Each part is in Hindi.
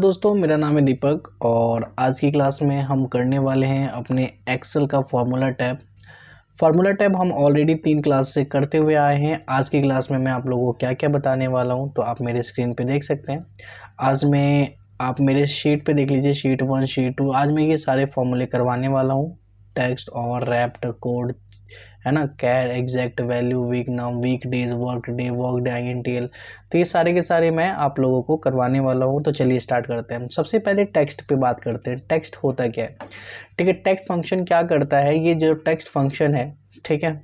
दोस्तों, मेरा नाम है दीपक और आज की क्लास में हम करने वाले हैं अपने एक्सेल का फार्मूला टैब हम ऑलरेडी 3 क्लास से करते हुए आए हैं। आज की क्लास में मैं आप लोगों को क्या क्या बताने वाला हूं तो आप मेरे स्क्रीन पे देख सकते हैं। आप मेरे शीट पे देख लीजिए, शीट 1 शीट 2। आज मैं ये सारे फॉर्मूले करवाने वाला हूं, टेक्स्ट और रैप्ट कोड है ना, कैर, exact value, weeknum, weekdays, workday, INTL। तो ये सारे के सारे मैं आप लोगों को करवाने वाला हूँ। तो चलिए स्टार्ट करते हैं। सबसे पहले टेक्स्ट पे बात करते हैं। टेक्स्ट होता क्या है? ठीक है, टेक्स्ट फंक्शन क्या करता है? ये जो टेक्स्ट फंक्शन है, ठीक है,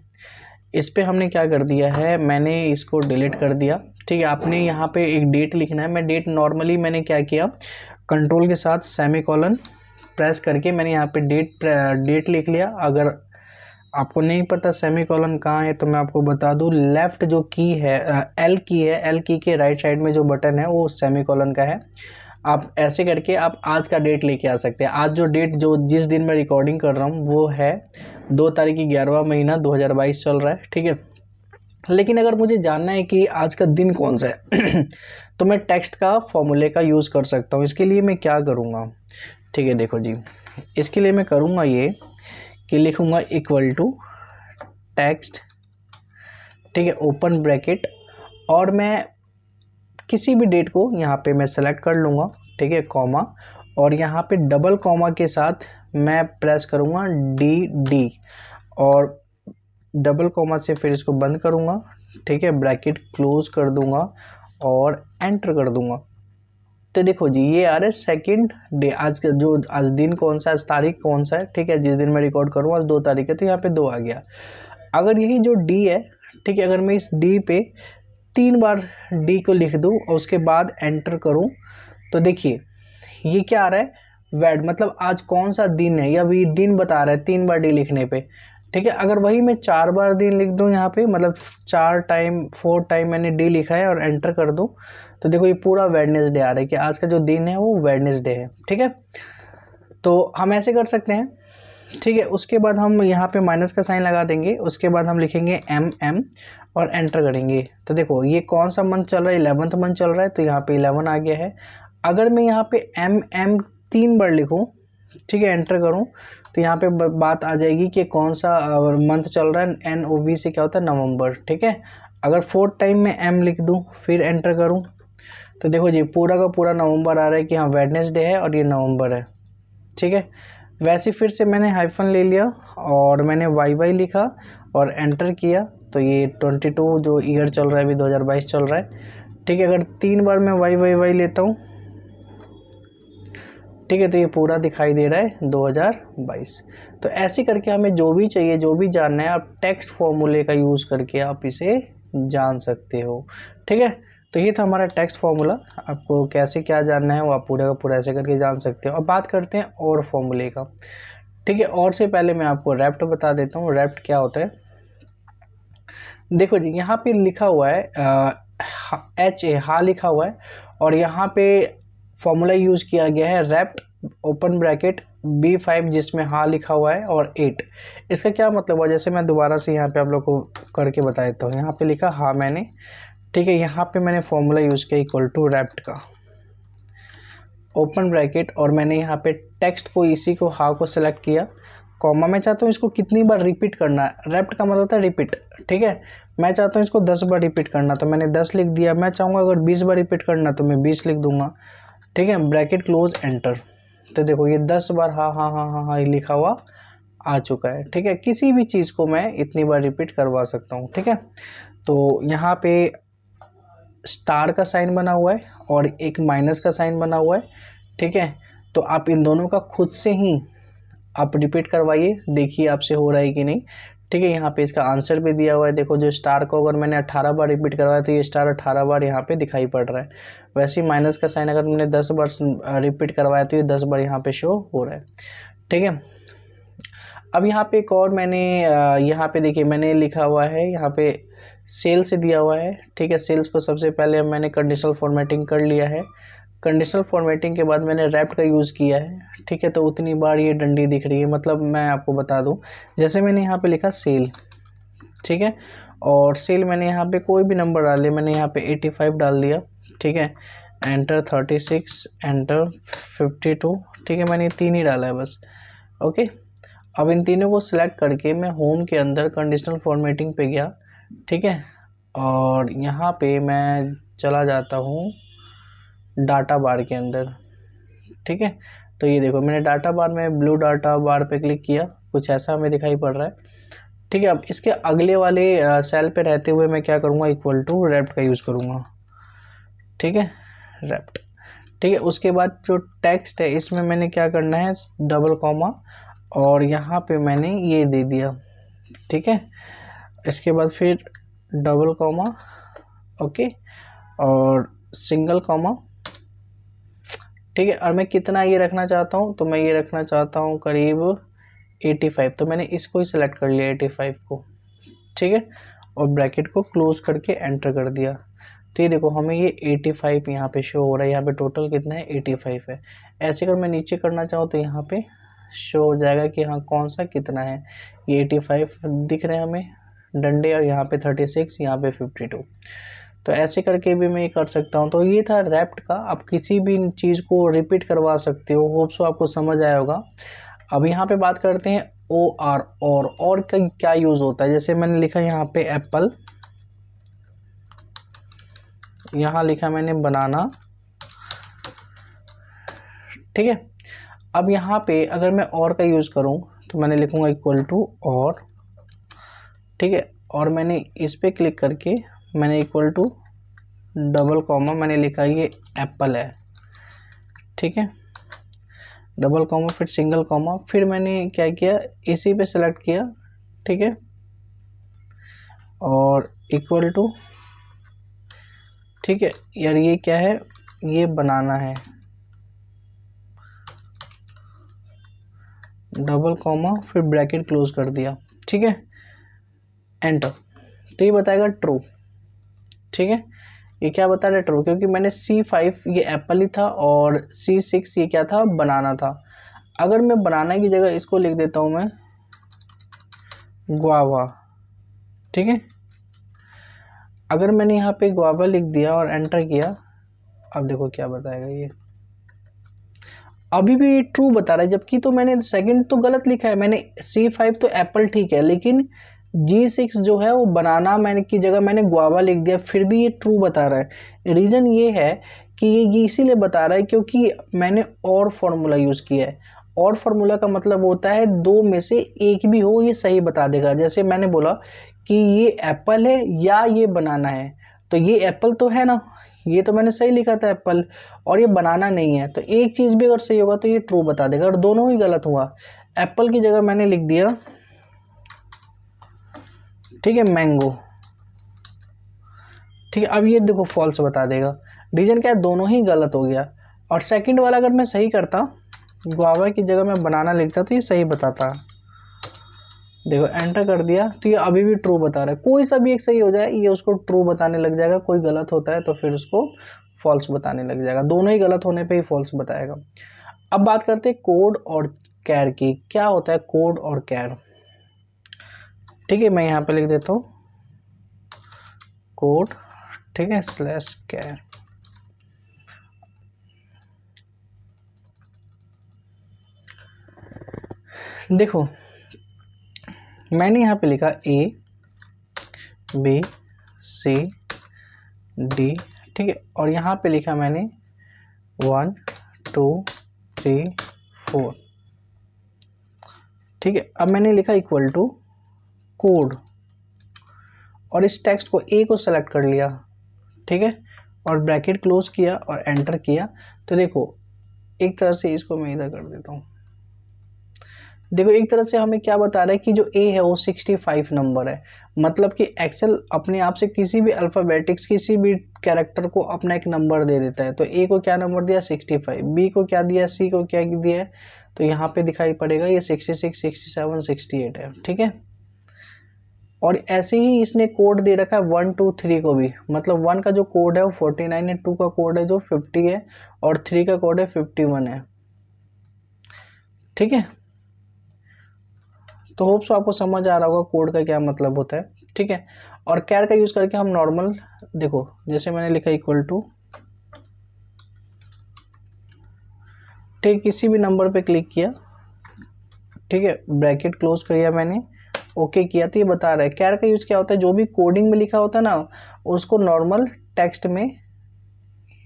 इस पे हमने क्या कर दिया है, मैंने इसको डिलीट कर दिया। ठीक है, आपने यहाँ पे एक डेट लिखना है। मैं डेट नॉर्मली मैंने क्या किया, कंट्रोल के साथ सेमीकोलन प्रेस करके मैंने यहाँ पे डेट लिख लिया। अगर आपको नहीं पता सेमीकोलन कहाँ है तो मैं आपको बता दूं, लेफ्ट जो की है एल की के राइट साइड में जो बटन है वो सेमीकोलन का है। आप ऐसे करके आप आज का डेट लेके आ सकते हैं। आज जो डेट जिस दिन मैं रिकॉर्डिंग कर रहा हूँ वो है 2 तारीख की 11वां महीना 2022 चल रहा है। ठीक है, लेकिन अगर मुझे जानना है कि आज का दिन कौन सा है तो मैं टेक्स्ट का फॉर्मूले का यूज़ कर सकता हूँ। इसके लिए मैं क्या करूँगा, ठीक है, देखो जी, इसके लिए मैं करूँगा ये कि लिखूँगा इक्वल टू टेक्स्ट, ठीक है, ओपन ब्रैकेट, और मैं किसी भी डेट को यहाँ पे मैं सेलेक्ट कर लूँगा, ठीक है, कॉमा, और यहाँ पे डबल कॉमा के साथ मैं प्रेस करूँगा डी और डबल कॉमा से फिर इसको बंद करूँगा, ठीक है, ब्रैकेट क्लोज कर दूँगा और एंटर कर दूँगा। तो देखो जी, ये आ रहा है सेकेंड डे। आज दिन कौन सा है, आज तारीख कौन सा है, ठीक है, जिस दिन मैं रिकॉर्ड करूँ आज 2 तारीख है, तो यहाँ पे 2 आ गया। अगर यही जो डी है, ठीक है, अगर मैं इस डी पे 3 बार डी को लिख दूँ और उसके बाद एंटर करूँ तो देखिए ये क्या आ रहा है, वैड, मतलब आज कौन सा दिन है, या भी दिन बता रहा है 3 बार डी लिखने पे। ठीक है, अगर वही मैं 4 बार दिन लिख दूँ यहाँ पे, मतलब 4 टाइम मैंने डी लिखा है और एंटर कर दूँ तो देखो ये पूरा वेडनेसडे आ रहा है कि आज का जो दिन है वो वेडनेसडे है। ठीक है, तो हम ऐसे कर सकते हैं। ठीक है, उसके बाद हम यहाँ पे माइनस का साइन लगा देंगे, उसके बाद हम लिखेंगे MM और एंटर करेंगे। तो देखो ये कौन सा मंथ चल रहा है, 11वां मंथ चल रहा है, तो यहाँ पे 11 आ गया है। अगर मैं यहाँ पे MM 3 बार लिखूँ, ठीक है, एंटर करूँ तो यहाँ पे बात आ जाएगी कि कौन सा मंथ चल रहा है। NOV से क्या होता है, नवंबर। ठीक है, अगर 4 टाइम में M लिख दूँ फिर एंटर करूँ तो देखो जी पूरा का पूरा नवंबर आ रहा है कि हाँ वेडनेसडे है और ये नवंबर है। ठीक है, वैसे फिर से मैंने हाइफन ले लिया और मैंने YY लिखा और एंटर किया तो ये 22 जो ईयर चल रहा है अभी 2022 चल रहा है। ठीक है, अगर 3 बार मैं YY लेता हूँ, ठीक है, तो ये पूरा दिखाई दे रहा है 2022। तो ऐसे करके हमें जो भी चाहिए, जो भी जानना है, आप टेक्स्ट फॉर्मूले का यूज़ करके आप इसे जान सकते हो। ठीक है, तो ये था हमारा टेक्स्ट फॉर्मूला। आपको कैसे क्या जानना है वो आप पूरा का पूरा ऐसे करके जान सकते हो। अब बात करते हैं और फॉर्मूले का। ठीक है, और से पहले मैं आपको रैप्ट बता देता हूँ। रैप्ट क्या होता है, देखो जी यहाँ पे लिखा हुआ है HA, हा लिखा हुआ है, और यहाँ पे फॉर्मूला यूज़ किया गया है रैप्ट ओपन ब्रैकेट B5 जिसमें हा लिखा हुआ है और 8। इसका क्या मतलब हुआ, जैसे मैं दोबारा से यहाँ पे आप लोग को करके बता देता हूँ। यहाँ पे लिखा हा मैंने, ठीक है, यहाँ पे मैंने फॉर्मूला यूज़ किया इक्वल टू रैप्ट का ओपन ब्रैकेट, और मैंने यहाँ पे टेक्स्ट को इसी को हा को सिलेक्ट किया, कॉमा। मैं चाहता हूँ इसको कितनी बार रिपीट करना है, रैप्ट का मतलब होता है रिपीट। ठीक है, मैं चाहता हूँ इसको 10 बार रिपीट करना तो मैंने 10 लिख दिया। मैं चाहूँगा अगर 20 बार रिपीट करना तो मैं 20 लिख दूंगा। ठीक है, ब्रैकेट क्लोज एंटर। तो देखो ये 10 बार हाँ हाँ हाँ हाँ हाँ लिखा हुआ आ चुका है। ठीक है, किसी भी चीज़ को मैं इतनी बार रिपीट करवा सकता हूँ। ठीक है, तो यहाँ पे स्टार का साइन बना हुआ है और एक माइनस का साइन बना हुआ है। ठीक है, तो आप इन दोनों का खुद से ही आप रिपीट करवाइए, देखिए आपसे हो रहा है कि नहीं। ठीक है, यहाँ पे इसका आंसर भी दिया हुआ है। देखो जो स्टार को अगर मैंने 18 बार रिपीट करवाया तो ये स्टार 18 बार यहाँ पे दिखाई पड़ रहा है। वैसे ही माइनस का साइन अगर मैंने 10 बार रिपीट करवाया तो ये 10 बार यहाँ पे शो हो रहा है। ठीक है, अब यहाँ पे एक और मैंने यहाँ पे देखिए मैंने लिखा हुआ है, यहाँ पे सेल से दिया हुआ है। ठीक है, सेल्स को सबसे पहले मैंने कंडीशनल फॉर्मेटिंग कर लिया है। कंडीशनल फॉर्मेटिंग के बाद मैंने रैप्ट का यूज़ किया है। ठीक है, तो उतनी बार ये डंडी दिख रही है। मतलब मैं आपको बता दूं, जैसे मैंने यहाँ पे लिखा सेल, ठीक है, और सेल मैंने यहाँ पे कोई भी नंबर डाल लिया, मैंने यहाँ पे 85 डाल दिया। ठीक है, एंटर 36, एंटर 52। ठीक है, मैंने ये 3 ही डाला है बस। ओके, अब इन तीनों को सिलेक्ट करके मैं होम के अंदर कंडीशनल फॉर्मेटिंग पे गया। ठीक है, और यहाँ पे मैं चला जाता हूँ डाटा बार के अंदर। ठीक है, तो ये देखो मैंने डाटा बार में ब्लू डाटा बार पे क्लिक किया, कुछ ऐसा हमें दिखाई पड़ रहा है। ठीक है, अब इसके अगले वाले सेल पे रहते हुए मैं क्या करूँगा, इक्वल टू रेप्ट का यूज़ करूँगा। ठीक है, रेप्ट। ठीक है, उसके बाद जो टेक्स्ट है इसमें मैंने क्या करना है, डबल कॉमा, और यहाँ पे मैंने ये दे दिया। ठीक है, इसके बाद फिर डबल कॉमा, ओके, और सिंगल कॉमा। ठीक है, और मैं कितना ये रखना चाहता हूँ, तो मैं ये रखना चाहता हूँ करीब 85, तो मैंने इसको ही सिलेक्ट कर लिया 85 को। ठीक है, और ब्रैकेट को क्लोज करके एंटर कर दिया। तो ये देखो हमें ये 85 यहाँ पे शो हो रहा है, यहाँ पे टोटल कितना है 85 है। ऐसे अगर मैं नीचे करना चाहूँ तो यहाँ पे शो हो जाएगा कि हाँ कौन सा कितना है। ये 85 दिख रहे हैं हमें डंडे, और यहाँ पे 36, यहाँ पे 52। तो ऐसे करके भी मैं ये कर सकता हूँ। तो ये था रैप्ट का। आप किसी भी चीज़ को रिपीट करवा सकते हो। होप सो आपको समझ आया होगा। अब यहाँ पे बात करते हैं OR, और का क्या यूज़ होता है। जैसे मैंने लिखा यहाँ पे एप्पल, यहाँ लिखा मैंने बनाना। ठीक है, अब यहाँ पे अगर मैं और का यूज़ करूँ तो मैंने लिखूँगा इक्वल टू और। ठीक है, और मैंने इस पर क्लिक करके मैंने इक्वल टू डबल कॉमा मैंने लिखा ये एप्पल है। ठीक है, डबल कॉमा फिर सिंगल कॉमा, फिर मैंने क्या किया, इसी पे सेलेक्ट किया। ठीक है, और इक्वल टू। ठीक है यार, ये क्या है, ये बनाना है, डबल कॉमा फिर ब्रैकेट क्लोज कर दिया। ठीक है, एंटर। तो ये बताएगा ट्रू। ठीक है, ये क्या बता रहा है, ट्रू, क्योंकि मैंने C5 ये एप्पल ही था और C6 ये क्या था, बनाना था। अगर मैं बनाना की जगह इसको लिख देता हूँ मैं गुआवा। ठीक है, अगर मैंने यहाँ पे गुआवा लिख दिया और एंटर किया, अब देखो क्या बताएगा ये, अभी भी ट्रू बता रहा है, जबकि तो मैंने सेकंड तो गलत लिखा है। मैंने C5 तो एप्पल ठीक है, लेकिन G6 जो है वो बनाना मैंने की जगह मैंने गुआवा लिख दिया, फिर भी ये ट्रू बता रहा है। रीज़न ये है कि ये इसीलिए बता रहा है क्योंकि मैंने और फार्मूला यूज़ किया है। और फार्मूला का मतलब होता है दो में से एक भी हो ये सही बता देगा। जैसे मैंने बोला कि ये एप्पल है या ये बनाना है, तो ये एप्पल तो है ना, ये तो मैंने सही लिखा था एप्पल, और ये बनाना नहीं है, तो एक चीज़ भी अगर सही होगा तो ये ट्रू बता देगा, और दोनों ही गलत हुआ। एप्पल की जगह मैंने लिख दिया, ठीक है, मैंगो। ठीक है, अब ये देखो फॉल्स बता देगा। रीजन क्या है, दोनों ही गलत हो गया। और सेकंड वाला अगर मैं सही करता, गुआवा की जगह मैं बनाना लिखता, तो ये सही बताता। देखो एंटर कर दिया, तो ये अभी भी ट्रू बता रहा है। कोई सा भी एक सही हो जाए ये उसको ट्रू बताने लग जाएगा, कोई गलत होता है तो फिर उसको फॉल्स बताने लग जाएगा। दोनों ही गलत होने पे ही फॉल्स बताएगा। अब बात करते हैं कोड और कैर की। क्या होता है कोड और कैर? ठीक है, मैं यहाँ पे लिख देता हूँ कोड, ठीक है, स्लैश कैर। देखो मैंने यहाँ पे लिखा A B C D, ठीक है, और यहाँ पे लिखा मैंने 1 2 3 4। ठीक है, अब मैंने लिखा इक्वल टू कोड, और इस टेक्स्ट को A को सेलेक्ट कर लिया। ठीक है, और ब्रैकेट क्लोज किया और एंटर किया। तो देखो एक तरह से इसको मैं इधर कर देता हूँ। देखो एक तरह से हमें क्या बता रहा है कि जो A है वो 65 नंबर है। मतलब कि एक्सेल अपने आप से किसी भी अल्फ़ाबेटिक्स किसी भी कैरेक्टर को अपना एक नंबर दे देता है। तो A को क्या नंबर दिया 65, B को क्या दिया, C को क्या दिया है, तो यहाँ पे दिखाई पड़ेगा ये 66 67 68 है। ठीक है, और ऐसे ही इसने कोड दे रखा है 1 2 3 को भी। मतलब 1 का जो कोड है वो 49 है, 2 का कोड है जो 50 है, और 3 का कोड है 51 है। ठीक है, तो होप सो आपको समझ आ रहा होगा कोड का क्या मतलब होता है। ठीक है, और कैर का यूज़ करके हम नॉर्मल, देखो जैसे मैंने लिखा इक्वल टू ठीक, किसी भी नंबर पे क्लिक किया, ठीक है, ब्रैकेट क्लोज किया मैंने, ओके किया, तो ये बता रहा है कैर का यूज़ क्या होता है, जो भी कोडिंग में लिखा होता है ना उसको नॉर्मल टेक्स्ट में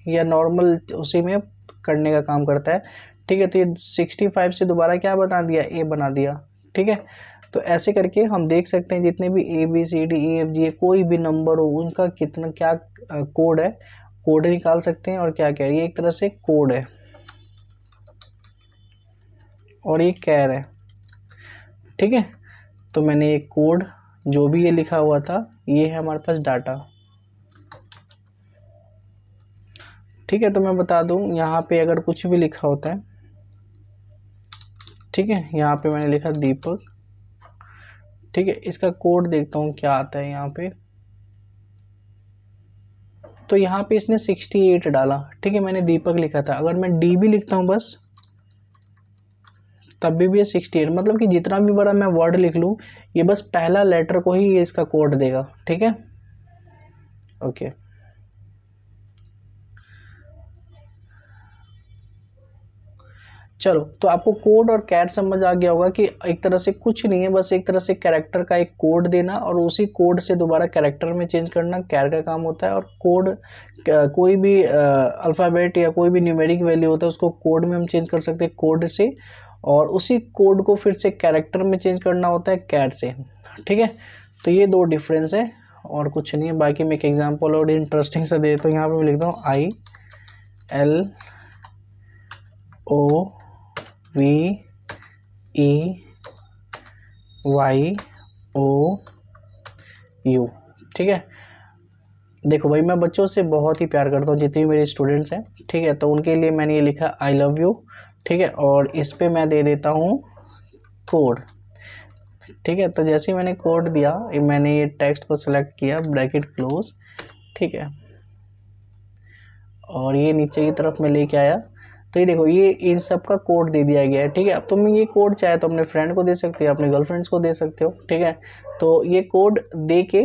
या नॉर्मल उसी में करने का काम करता है। ठीक है, तो ये 65 से दोबारा क्या बना दिया, ए बना दिया। ठीक है, तो ऐसे करके हम देख सकते हैं जितने भी ABCDEFG कोई भी नंबर हो उनका कितना क्या कोड है, कोड निकाल सकते हैं। और क्या कह रही है, एक तरह से कोड है और ये कैर है। ठीक है, तो मैंने एक कोड जो भी ये लिखा हुआ था ये है हमारे पास डाटा। ठीक है, तो मैं बता दूं यहाँ पे अगर कुछ भी लिखा होता है, ठीक है, यहाँ पे मैंने लिखा दीपक। ठीक है, इसका कोड देखता हूँ क्या आता है यहाँ पे। तो यहाँ पे इसने 68 डाला। ठीक है, मैंने दीपक लिखा था, अगर मैं डी भी लिखता हूँ बस तब भी ये 68, मतलब कि जितना भी बड़ा मैं वर्ड लिख लूँ ये बस पहला लेटर को ही ये इसका कोड देगा। ठीक है, ओके। चलो, तो आपको कोड और कैर समझ आ गया होगा कि एक तरह से कुछ नहीं है, बस एक तरह से कैरेक्टर का एक कोड देना और उसी कोड से दोबारा कैरेक्टर में चेंज करना कैर का काम होता है। और कोड कोई भी अल्फ़ाबेट या कोई भी न्यूमेरिक वैल्यू होता है उसको कोड में हम चेंज कर सकते हैं कोड से, और उसी कोड को फिर से कैरेक्टर में चेंज करना होता है कैर से। ठीक है, तो ये दो डिफरेंस है और कुछ नहीं है। बाकी मैं एक एग्जाम्पल और इंटरेस्टिंग सा दे, तो यहाँ पर मैं लिखता हूँ ILOVEYOU। ठीक है, देखो भाई मैं बच्चों से बहुत ही प्यार करता हूँ, जितने भी मेरे स्टूडेंट्स हैं। ठीक है, तो उनके लिए मैंने ये लिखा आई लव यू। ठीक है, और इस पे मैं दे देता हूँ कोड। ठीक है, तो जैसे ही मैंने कोड दिया मैंने ये टेक्स्ट को सिलेक्ट किया, ब्रैकेट क्लोज। ठीक है, और ये नीचे की तरफ मैं लेके आया, तो ये देखो ये इन सब का कोड दे दिया गया है। ठीक है, अब तुम ये कोड चाहे तो अपने फ्रेंड को दे सकते हो, अपने गर्लफ्रेंड्स को दे सकते हो। ठीक है, तो ये कोड दे के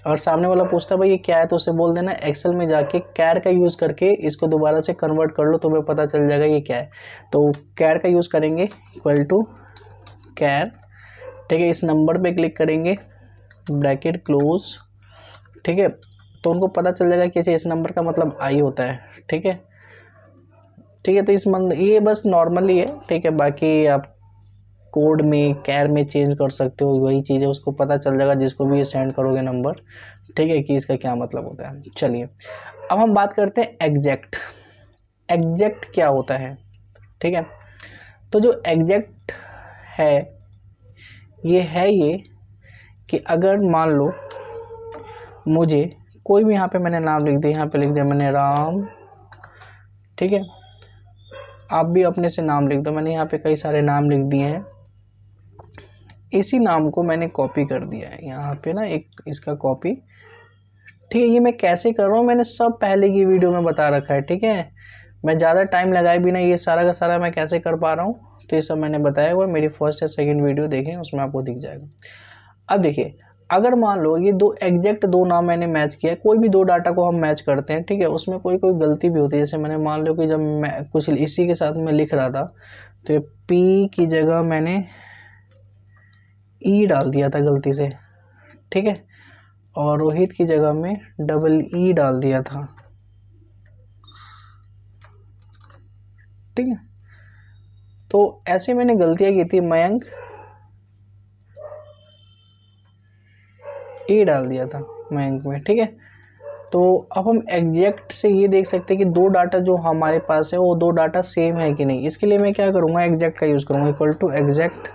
और सामने वाला पूछता भाई ये क्या है, तो उसे बोल देना एक्सेल में जाके कैर का यूज़ करके इसको दोबारा से कन्वर्ट कर लो, तुम्हें पता चल जाएगा ये क्या है। तो कैर का यूज़ करेंगे इक्वल टू कैर। ठीक है, इस नंबर पे क्लिक करेंगे, ब्रैकेट क्लोज। ठीक है, तो उनको पता चल जाएगा कि इस नंबर का मतलब आई होता है। ठीक है, ठीक है, तो ये बस नॉर्मली है। ठीक है, बाकी आप कोड में कैर में चेंज कर सकते हो, वही चीज़ है, उसको पता चल जाएगा जिसको भी ये सेंड करोगे नंबर। ठीक है, कि इसका क्या मतलब होता है। चलिए अब हम बात करते हैं एग्जैक्ट। एग्जैक्ट क्या होता है। ठीक है, तो जो एग्जैक्ट है ये कि अगर मान लो मुझे कोई भी, यहाँ पे मैंने नाम लिख दिया, यहाँ पे लिख दिया मैंने राम। ठीक है, आप भी अपने से नाम लिख दो, मैंने यहाँ पे कई सारे नाम लिख दिए हैं। इसी नाम को मैंने कॉपी कर दिया है यहाँ पे ना, एक इसका कॉपी। ठीक है, ये मैं कैसे कर रहा हूँ मैंने सब पहले की वीडियो में बता रखा है। ठीक है, मैं ज़्यादा टाइम लगाए बिना ये सारा का सारा मैं कैसे कर पा रहा हूँ, तो ये सब मैंने बताया हुआ, मेरी फर्स्ट या सेकंड वीडियो देखें उसमें आपको दिख जाएगा। अब देखिए, अगर मान लो ये दो नाम मैंने मैच किया, कोई भी दो डाटा को हम मैच करते हैं। ठीक है, उसमें कोई गलती भी होती है, जैसे मैंने मान लो कि जब मैं कुछ इसी के साथ मैं लिख रहा था तो ये पी की जगह मैंने ई डाल दिया था गलती से। ठीक है, और रोहित की जगह में डबल ई डाल दिया था। ठीक है, तो ऐसे मैंने गलतियां की थी। मयंक ए डाल दिया था मयंक में। ठीक है, तो अब हम एग्जैक्ट से ये देख सकते हैं कि दो डाटा जो हमारे पास है वो दो डाटा सेम है कि नहीं। इसके लिए मैं क्या करूँगा, एग्जैक्ट का यूज़ करूँगा, इक्वल टू एग्जैक्ट।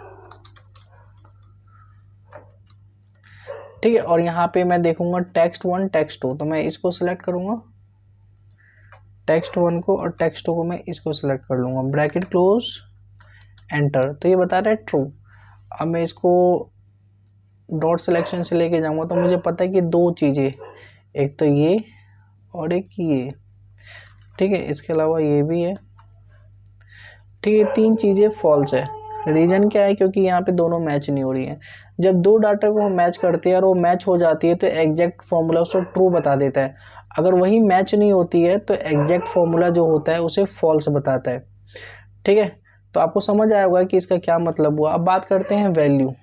ठीक है, और यहाँ पे मैं देखूंगा टेक्स्ट 1 टेक्स्ट 2, तो मैं इसको सिलेक्ट करूँगा टेक्स्ट 1 को, और टेक्स्ट 2 को मैं इसको सिलेक्ट कर लूँगा, ब्रैकेट क्लोज, एंटर। तो ये बता रहा है ट्रू। अब मैं इसको डॉट सिलेक्शन से लेके जाऊंगा तो मुझे पता है कि दो चीज़ें, एक तो ये और एक ये। ठीक है, इसके अलावा ये भी है। ठीक है, तीन चीज़ें फॉल्स है। रीज़न क्या है, क्योंकि यहाँ पे दोनों मैच नहीं हो रही हैं। जब दो डाटा को हम मैच करते हैं और वो मैच हो जाती है तो एग्जैक्ट फॉर्मूला उसको ट्रू बता देता है। अगर वही मैच नहीं होती है तो एग्जैक्ट फॉर्मूला जो होता है उसे फॉल्स बताता है। ठीक है, तो आपको समझ आया होगा कि इसका क्या मतलब हुआ। अब बात करते हैं वैल्यू।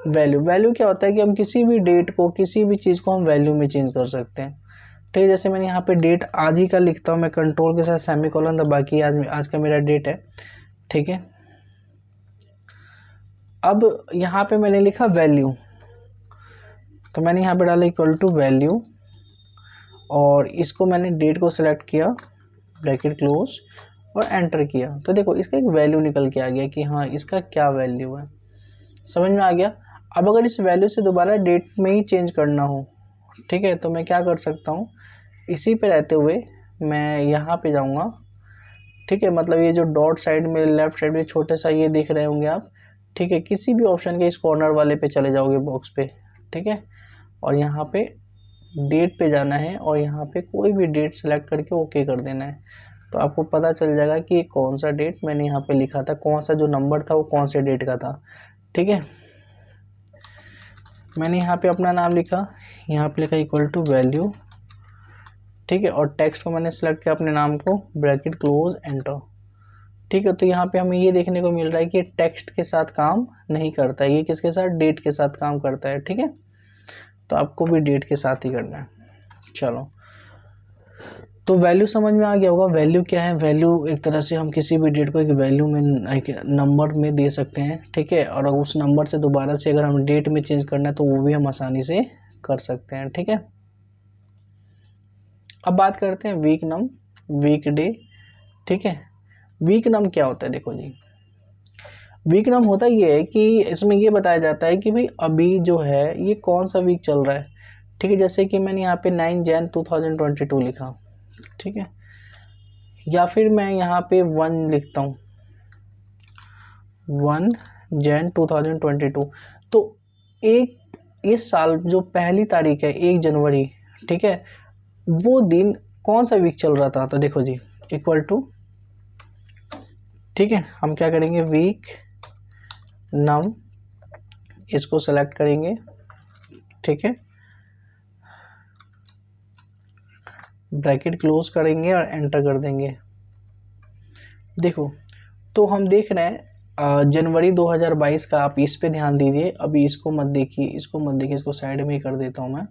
वैल्यू क्या होता है कि हम किसी भी डेट को, किसी भी चीज़ को हम वैल्यू में चेंज कर सकते हैं। ठीक है, जैसे मैंने यहाँ पे डेट आज ही का लिखता हूँ, मैं कंट्रोल के साथ सेमीकोलन दबा के आज का मेरा डेट है। ठीक है, अब यहाँ पे मैंने लिखा वैल्यू, तो मैंने यहाँ पे डाला इक्वल टू वैल्यू और इसको मैंने डेट को सिलेक्ट किया, ब्रैकेट क्लोज और एंटर किया। तो देखो इसका एक वैल्यू निकल के आ गया कि हाँ इसका क्या वैल्यू है, समझ में आ गया। अब अगर इस वैल्यू से दोबारा डेट में ही चेंज करना हो, ठीक है, तो मैं क्या कर सकता हूँ, इसी पे रहते हुए मैं यहाँ पे जाऊँगा। ठीक है, मतलब ये जो डॉट साइड में लेफ्ट साइड में छोटे सा ये देख रहे होंगे आप। ठीक है, किसी भी ऑप्शन के इस कॉर्नर वाले पे चले जाओगे बॉक्स पे। ठीक है, और यहाँ पे डेट पे जाना है और यहाँ पे कोई भी डेट सेलेक्ट करके ओके कर देना है। तो आपको पता चल जाएगा कि कौन सा डेट मैंने यहाँ पे लिखा था, कौन सा जो नंबर था वो कौन से डेट का था। ठीक है, मैंने यहाँ पे अपना नाम लिखा, यहाँ पे लिखा इक्वल टू वैल्यू। ठीक है, और टेक्स्ट को मैंने सेलेक्ट किया अपने नाम को, ब्रैकेट क्लोज एंटर। ठीक है, तो यहाँ पे हमें ये देखने को मिल रहा है कि टेक्स्ट के साथ काम नहीं करता है, ये किसके साथ, डेट के साथ काम करता है। ठीक है, तो आपको भी डेट के साथ ही करना है। चलो, तो वैल्यू समझ में आ गया होगा। वैल्यू क्या है, वैल्यू एक तरह से हम किसी भी डेट को एक वैल्यू में, एक नंबर में दे सकते हैं। ठीक है, और उस नंबर से दोबारा से अगर हम डेट में चेंज करना है तो वो भी हम आसानी से कर सकते हैं। ठीक है, अब बात करते हैं वीक नम, वीक डे। ठीक है, वीक नम क्या होता है, देखो जी, वीक नम होता ये है कि इसमें ये बताया जाता है कि भाई अभी जो है ये कौन सा वीक चल रहा है। ठीक है, जैसे कि मैंने यहाँ पे 9 जैन 2022 लिखा। ठीक है, या फिर मैं यहाँ पे 1 लिखता हूँ, 1 जैन 2022। तो एक इस साल जो पहली तारीख है 1 जनवरी, ठीक है, वो दिन कौन सा वीक चल रहा था। तो देखो जी इक्वल टू, ठीक है, हम क्या करेंगे, वीक नम, इसको सेलेक्ट करेंगे। ठीक है, ब्रैकेट क्लोज करेंगे और एंटर कर देंगे। देखो, तो हम देख रहे हैं जनवरी 2022 का, आप इस पे ध्यान दीजिए। अभी इसको मत देखिए, इसको मत देखिए, इसको साइड में ही कर देता हूँ मैं।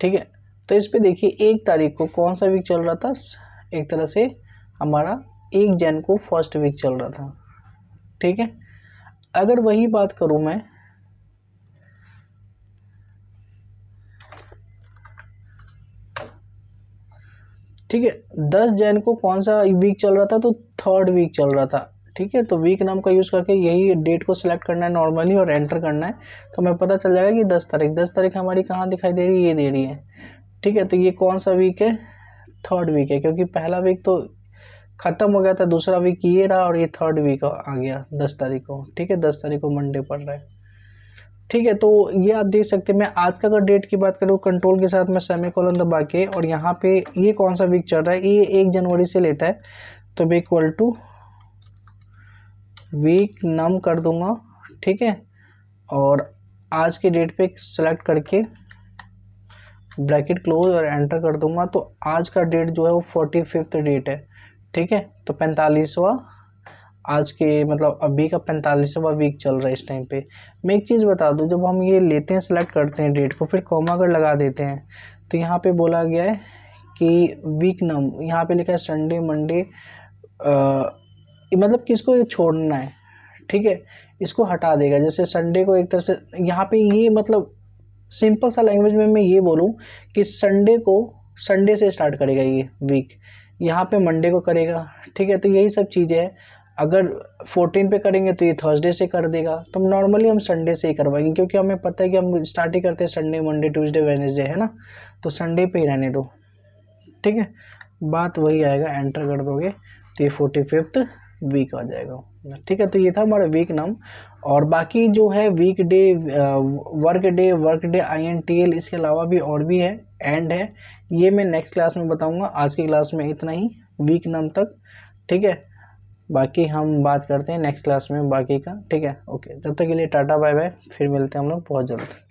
ठीक है, तो इस पे देखिए 1 तारीख को कौन सा वीक चल रहा था, एक तरह से हमारा 1 जन को फर्स्ट वीक चल रहा था। ठीक है, अगर वही बात करूँ मैं, ठीक है, 10 जैन को कौन सा वीक चल रहा था, तो 3rd वीक चल रहा था। ठीक है, तो वीक नाम का यूज़ करके यही डेट को सिलेक्ट करना है नॉर्मली और एंटर करना है, तो हमें पता चल जाएगा कि 10 तारीख हमारी कहाँ दिखाई दे रही है, ये दे रही है। ठीक है, तो ये कौन सा वीक है, 3rd वीक है, क्योंकि पहला वीक तो ख़त्म हो गया था, दूसरा वीक ये रहा और ये 3rd वीक आ गया 10 तारीख को। ठीक है, 10 तारीख को मंडे पड़ रहा है। ठीक है, तो ये आप देख सकते हैं। मैं आज का अगर डेट की बात करूँ, कंट्रोल के साथ मैं सेमीकोलन दबा के और यहाँ पे ये कौन सा वीक चल रहा है, ये 1 जनवरी से लेता है, तो मैं इक्वल टू वीक नम कर दूंगा। ठीक है, और आज के डेट पे सेलेक्ट करके ब्रैकेट क्लोज और एंटर कर दूंगा। तो आज का डेट जो है वो 45th डेट है। ठीक है, तो 45वां आज के, मतलब अभी का 45वां वीक चल रहा है इस टाइम पे। मैं एक चीज़ बता दूं, जब हम ये लेते हैं, सेलेक्ट करते हैं डेट को, फिर कॉमा अगर लगा देते हैं, तो यहाँ पे बोला गया है कि वीक नम, यहाँ पे लिखा है संडे मंडे, मतलब किसको छोड़ना है। ठीक है, इसको हटा देगा। जैसे संडे को एक तरह से यहाँ पे ये, मतलब सिंपल सा लैंग्वेज में मैं ये बोलूँ कि संडे को, संडे से स्टार्ट करेगा ये वीक, यहाँ पे मंडे को करेगा। ठीक है, तो यही सब चीज़ें हैं। अगर 14 पे करेंगे तो ये थर्सडे से कर देगा, तो नॉर्मली हम संडे से ही करवाएंगे, क्योंकि हमें पता है कि हम स्टार्ट ही करते हैं संडे मंडे ट्यूसडे वेडनेसडे, है ना, तो संडे पे ही रहने दो। ठीक है, बात वही आएगा, एंटर कर दोगे तो ये 45th वीक आ जाएगा। ठीक है, तो ये था हमारा वीक नाम। और बाकी जो है weekday, workday INTL, इसके अलावा भी और भी है, एंड है, ये मैं नेक्स्ट क्लास में बताऊंगा। आज की क्लास में इतना ही, वीक नाम तक। ठीक है, बाकी हम बात करते हैं नेक्स्ट क्लास में बाकी का। ठीक है, ओके, तब तक के लिए टाटा बाय बाय, फिर मिलते हैं हम लोग बहुत जल्द।